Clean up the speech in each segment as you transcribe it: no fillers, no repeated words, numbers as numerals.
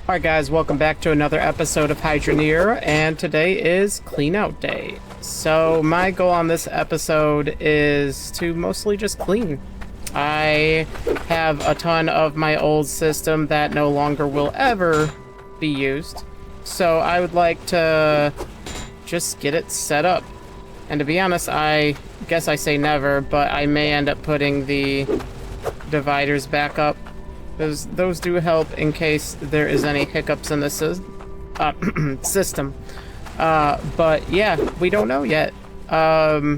Alright guys, welcome back to another episode of Hydroneer, and today is clean out day. So my goal on this episode is to mostly just clean. I have a ton of my old system that no longer will ever be used, so I would like to just get it set up. And to be honest, I guess I say never, but I may end up putting the dividers back up. Those do help in case there is any hiccups in the system. But yeah, we don't know yet. I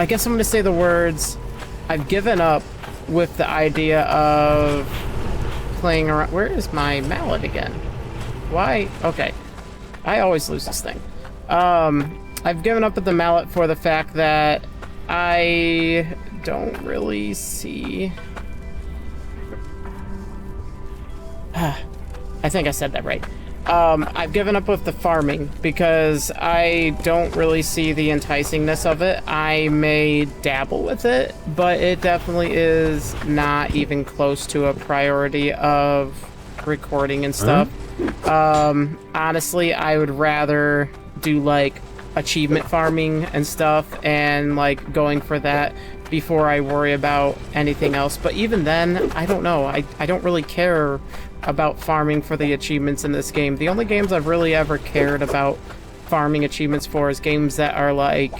guess I'm gonna say the words, I've given up with the idea of playing around. Where is my mallet again? Why? Okay. I always lose this thing. I've given up with the mallet for the fact that I don't really see... I think I said that right. I've given up with the farming because I don't really see the enticingness of it. I may dabble with it, but it definitely is not even close to a priority of recording and stuff. Honestly, I would rather do like achievement farming and stuff and like going for that before I worry about anything else. But even then, I don't know. I don't really care about farming for the achievements in this game. The only games I've really ever cared about farming achievements for is games that are like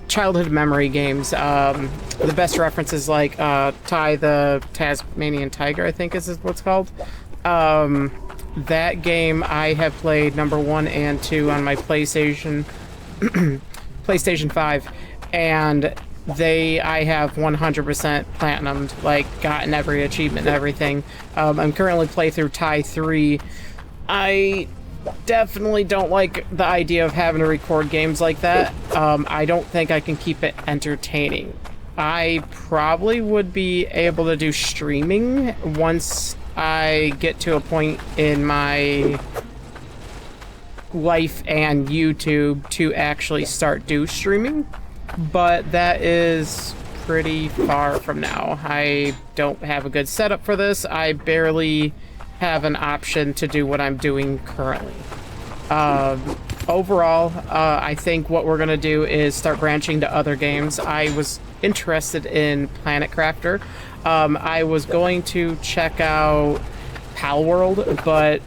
childhood memory games. The best reference is like Ty the Tasmanian Tiger, I think is what's called. That game I have played number 1 and 2 on my PlayStation 5, and I have 100% platinumed, like gotten every achievement and everything. I'm currently playing through Ty 3. I definitely don't like the idea of having to record games like that. I don't think I can keep it entertaining. I probably would be able to do streaming once I get to a point in my life and YouTube to actually start streaming, but that is pretty far from now. I don't have a good setup for this. I barely have an option to do what I'm doing currently. Overall, I think what we're gonna do is start branching to other games. I was interested in Planet Crafter. I was going to check out Pal World, but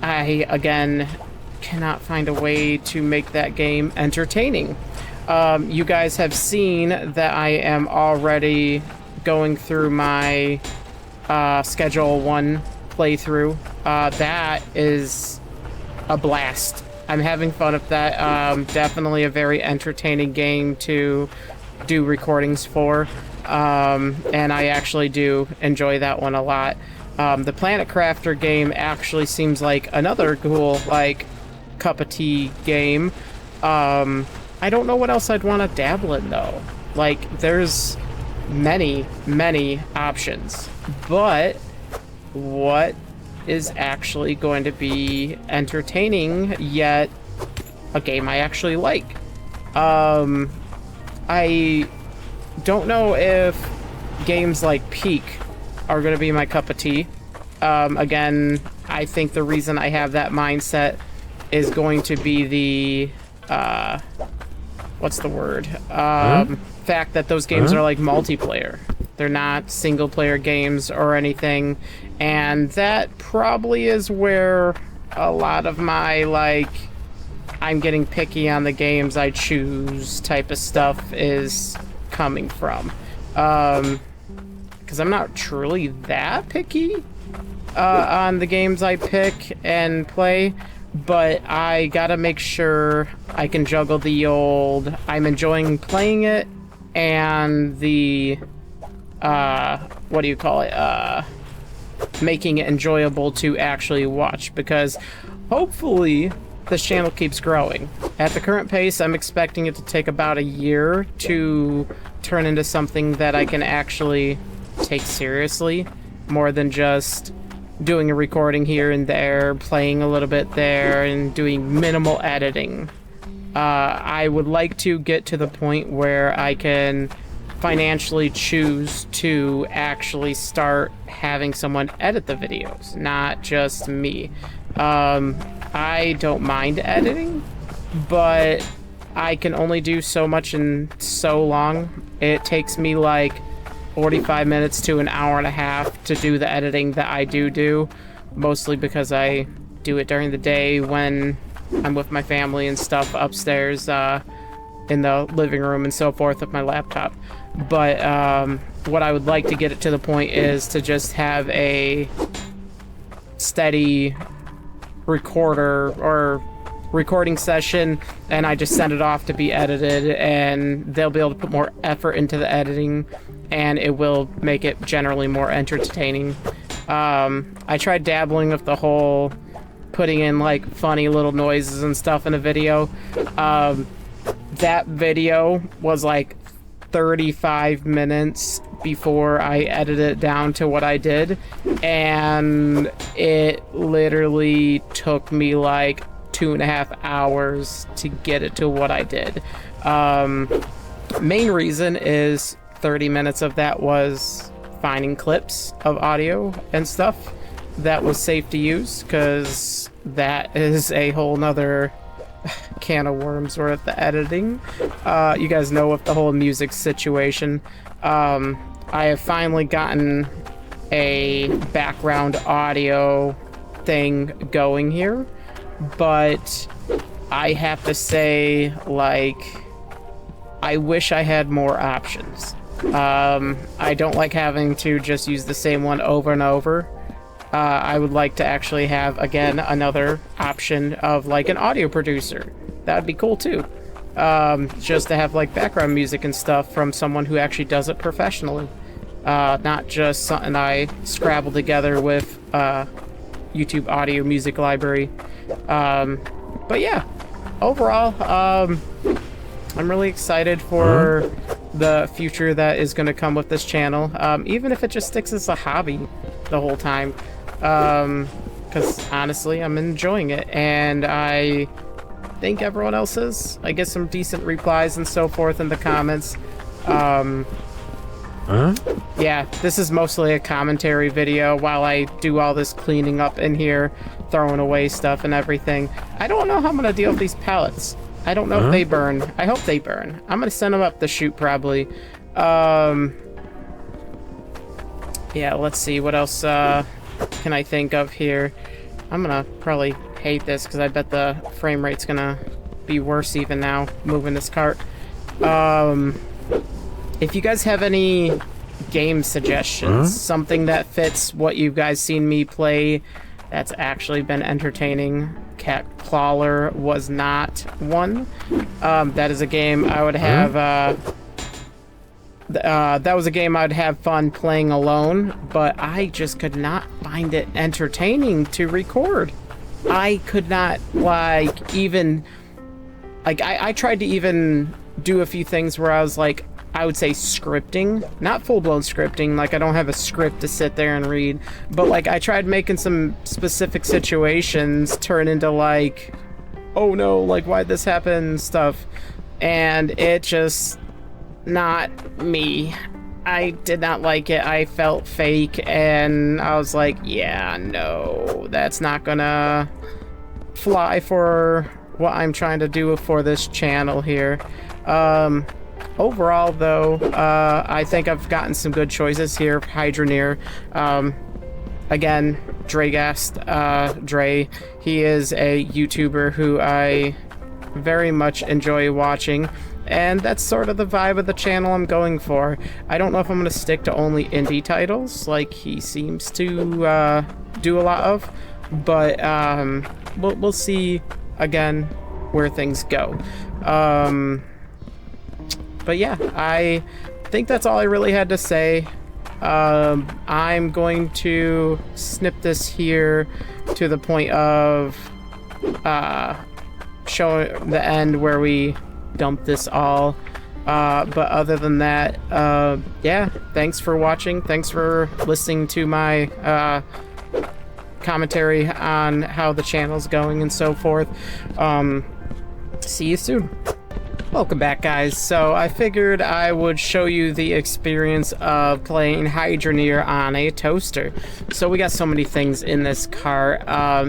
I, again, cannot find a way to make that game entertaining. You guys have seen that I am already going through my Schedule 1 playthrough. That is a blast. I'm having fun with that. Definitely a very entertaining game to do recordings for. And I actually do enjoy that one a lot. The Planet Crafter game actually seems like another cool, like, cup of tea game. I don't know what else I'd want to dabble in, though. Like, there's many options. But what is actually going to be entertaining, yet a game I actually like? I don't know if games like Peak are going to be my cup of tea. Again, I think the reason I have that mindset is going to be the what's the word? Fact that those games are like multiplayer. They're not single player games or anything, and that probably is where a lot of my, like, I'm getting picky on the games I choose type of stuff is coming from. Because I'm not truly that picky on the games I pick and play, but I gotta make sure I can juggle the old I'm enjoying playing it and the what do you call it, making it enjoyable to actually watch, because hopefully this channel keeps growing. At the current pace, I'm expecting it to take about a year to turn into something that I can actually take seriously, more than just doing a recording here and there, playing a little bit there, and doing minimal editing. I would like to get to the point where I can financially choose to actually start having someone edit the videos, not just me. I don't mind editing, but I can only do so much in so long. It takes me like 45 minutes to an hour and a half to do the editing that I do, mostly because I do it during the day when I'm with my family and stuff upstairs in the living room and so forth with my laptop. But what I would like to get it to the point is to just have a steady recorder or recording session, and I just send it off to be edited, and they'll be able to put more effort into the editing, and it will make it generally more entertaining. I tried dabbling with the whole putting in like funny little noises and stuff in a video. That video was like 35 minutes before I edited it down to what I did, and it literally took me like 2.5 hours to get it to what I did. Main reason is 30 minutes of that was finding clips of audio and stuff that was safe to use, because that is a whole nother can of worms with the editing. You guys know with the whole music situation. I have finally gotten a background audio thing going here, but I have to say, like, I wish I had more options. I don't like having to just use the same one over and over. I would like to actually have, again, another option of like an audio producer. That would be cool too. Just to have like background music and stuff from someone who actually does it professionally. Not just something I scrabble together with YouTube audio music library. But yeah, overall, I'm really excited for the future that is going to come with this channel, even if it just sticks as a hobby the whole time, because honestly I'm enjoying it, and I think everyone else is. I get some decent replies and so forth in the comments. Yeah, this is mostly a commentary video while I do all this cleaning up in here, throwing away stuff and everything. I don't know how I'm gonna deal with these pellets. I don't know if they burn. I hope they burn. I'm gonna send them up the chute probably. Yeah, let's see what else can I think of here. I'm gonna probably hate this because I bet the frame rate's gonna be worse even now moving this cart. If you guys have any game suggestions, something that fits what you guys seen me play that's actually been entertaining. Cat Clawler was not one. That is a game I would have that was a game I'd have fun playing alone, but I just could not find it entertaining to record. I could not, like, even, like, I tried to even do a few things where I was like, I would say scripting, not full-blown scripting, like I don't have a script to sit there and read, but like I tried making some specific situations turn into like, oh no, like why'd this happen stuff, and it just, not me. I did not like it. I felt fake, and I was like, yeah, no, that's not gonna fly for what I'm trying to do for this channel here. Overall, though, I think I've gotten some good choices here. Hydroneer, again, Dragast, Dre, he is a YouTuber who I very much enjoy watching, and that's sort of the vibe of the channel I'm going for. I don't know if I'm going to stick to only indie titles, like he seems to do a lot of, but we'll see, again, where things go. But yeah, I think that's all I really had to say. I'm going to snip this here to the point of showing the end where we dump this all. But other than that, yeah, thanks for watching. Thanks for listening to my commentary on how the channel's going and so forth. See you soon. Welcome back, guys. So I figured I would show you the experience of playing Hydroneer on a toaster. So we got so many things in this car.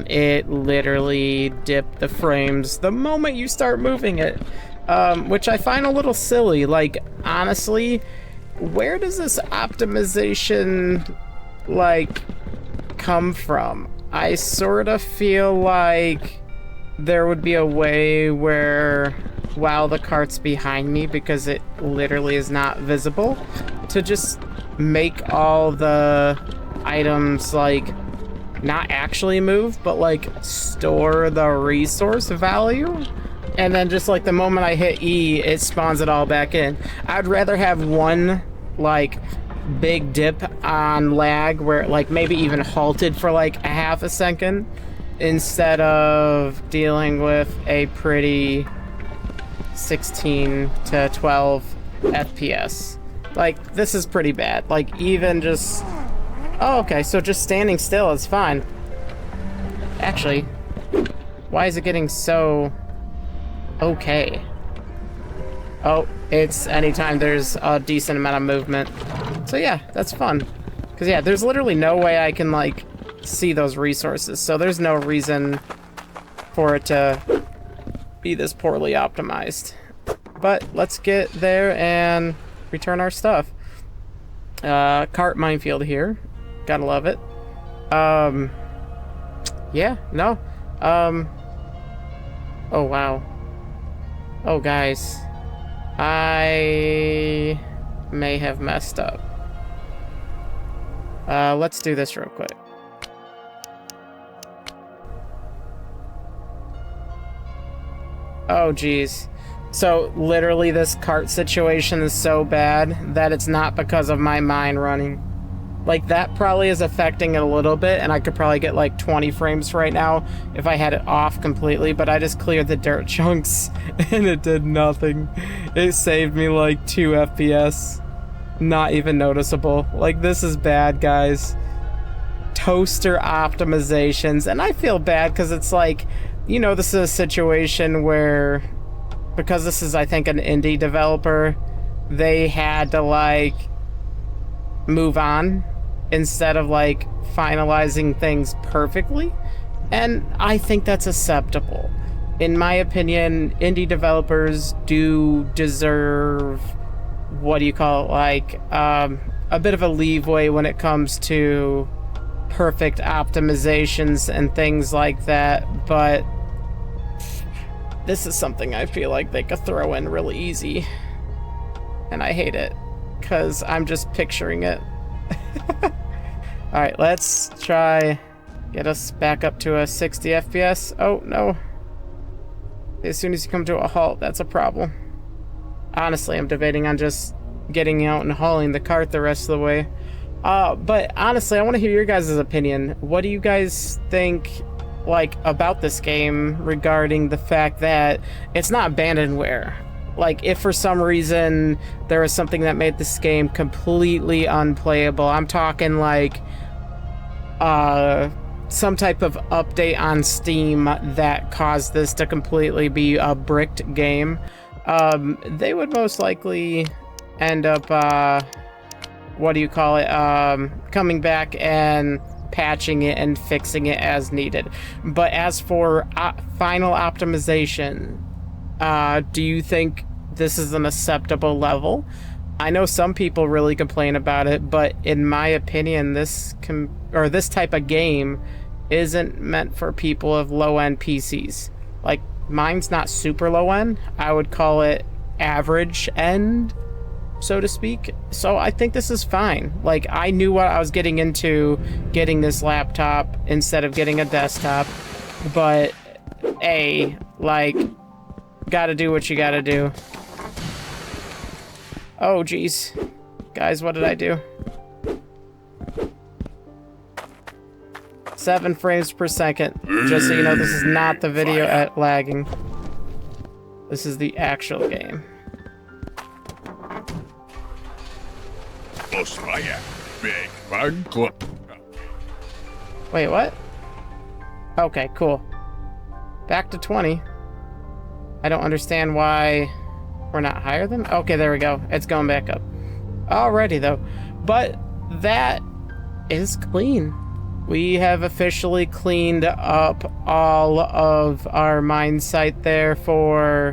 It literally dipped the frames the moment you start moving it, which I find a little silly. Like, honestly, where does this optimization, like, come from? I sort of feel like there would be a way where, while the cart's behind me, because it literally is not visible, to just make all the items, like, not actually move, but, like, store the resource value. And then just, like, the moment I hit E, it spawns it all back in. I'd rather have one, like, big dip on lag where it, like, maybe even halted for, like, a half a second, instead of dealing with a pretty 16 to 12 FPS. Like, this is pretty bad. Like, even just... Oh, okay, so just standing still is fine. Actually, why is it getting so... okay? Oh, it's anytime there's a decent amount of movement. So yeah, that's fun. Because yeah, there's literally no way I can, like, see those resources, so there's no reason for it to be this poorly optimized. But let's get there and return our stuff. Cart minefield here, gotta love it. Yeah, no, oh wow, oh guys, I may have messed up. Let's do this real quick. Oh, geez. So, literally, this cart situation is so bad that it's not because of my mine running. Like, that probably is affecting it a little bit, and I could probably get, like, 20 frames right now if I had it off completely, but I just cleared the dirt chunks, and it did nothing. It saved me, like, 2 FPS. Not even noticeable. Like, this is bad, guys. Toaster optimizations, and I feel bad because it's like, you know, this is a situation where, because this is, I think, an indie developer, they had to, like, move on instead of, like, finalizing things perfectly. And I think that's acceptable. In my opinion, indie developers do deserve, what do you call it, like, a bit of a leeway when it comes to perfect optimizations and things like that, but this is something I feel like they could throw in really easy, and I hate it because I'm just picturing it. Alright, let's try get us back up to a 60 FPS. Oh no, as soon as you come to a halt, that's a problem. Honestly, I'm debating on just getting out and hauling the cart the rest of the way. But honestly, I want to hear your guys' opinion. What do you guys think, like, about this game regarding the fact that it's not abandonware? Like, if for some reason there was something that made this game completely unplayable, I'm talking like some type of update on Steam that caused this to completely be a bricked game, they would most likely end up what do you call it, coming back and patching it and fixing it as needed. But as for final optimization, do you think this is an acceptable level? I know some people really complain about it, but in my opinion, this type of game isn't meant for people of low-end PCs. Like, mine's not super low-end. I would call it average-end, so to speak. So I think this is fine. Like, I knew what I was getting into getting this laptop instead of getting a desktop, but like, gotta do what you gotta do. Oh geez, guys, what did I do? 7 frames per second. Just so you know, this is not the video at lagging. This is the actual game. Wait, what? Okay, cool. Back to 20. I don't understand why We're not higher than? Okay, there we go. It's going back up. Alrighty, though. But that is clean. We have officially cleaned up all of our mine site there for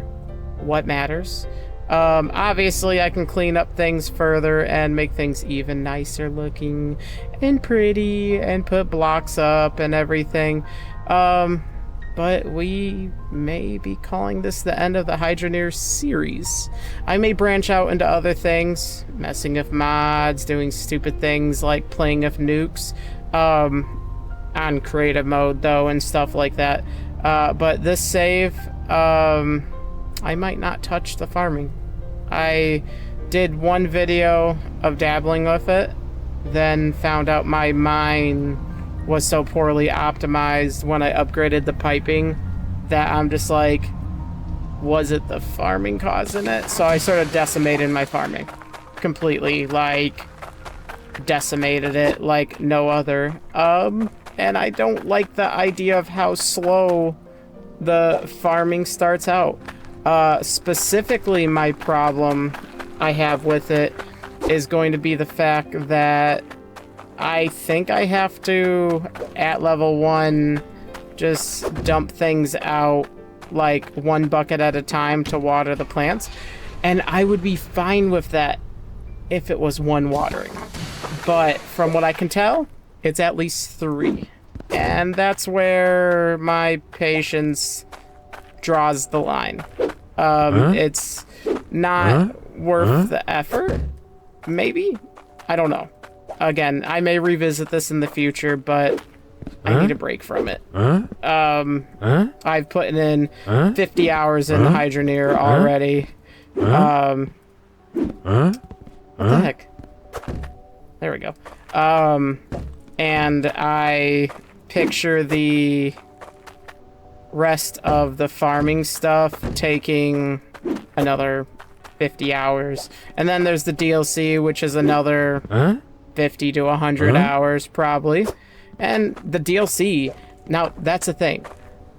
what matters. Obviously, I can clean up things further and make things even nicer looking and pretty and put blocks up and everything. But we may be calling this the end of the Hydroneer series. I may branch out into other things, messing with mods, doing stupid things like playing with nukes, on creative mode though, and stuff like that. But this save, I might not touch the farming. I did one video of dabbling with it, then found out my mine was so poorly optimized when I upgraded the piping that I'm just like, was it the farming causing it? So I sort of decimated my farming completely, like decimated it like no other. And I don't like the idea of how slow the farming starts out. Specifically, my problem I have with it is going to be the fact that I think I have to, at level 1, just dump things out like 1 bucket at a time to water the plants. And I would be fine with that if it was 1 watering. But from what I can tell, it's at least 3. And that's where my patience draws the line. It's not worth the effort, maybe? I don't know. Again, I may revisit this in the future, but I need a break from it. I've put in 50 hours in Hydroneer already. What the heck? There we go. And I picture the rest of the farming stuff taking another 50 hours. And then there's the DLC, which is another 50 to 100 hours, probably. And the DLC, now, that's the thing.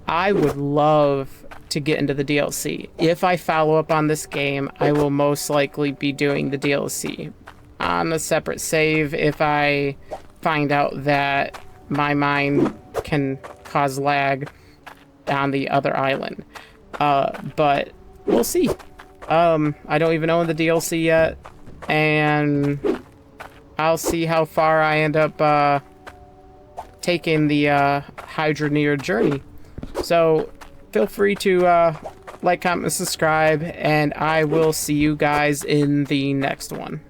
I would love to get into the DLC. If I follow up on this game, I will most likely be doing the DLC on a separate save if I find out that my mine can cause lag on the other island. But we'll see. I don't even own the DLC yet, and I'll see how far I end up taking the Hydroneer journey. So feel free to like, comment, and subscribe, and I will see you guys in the next one.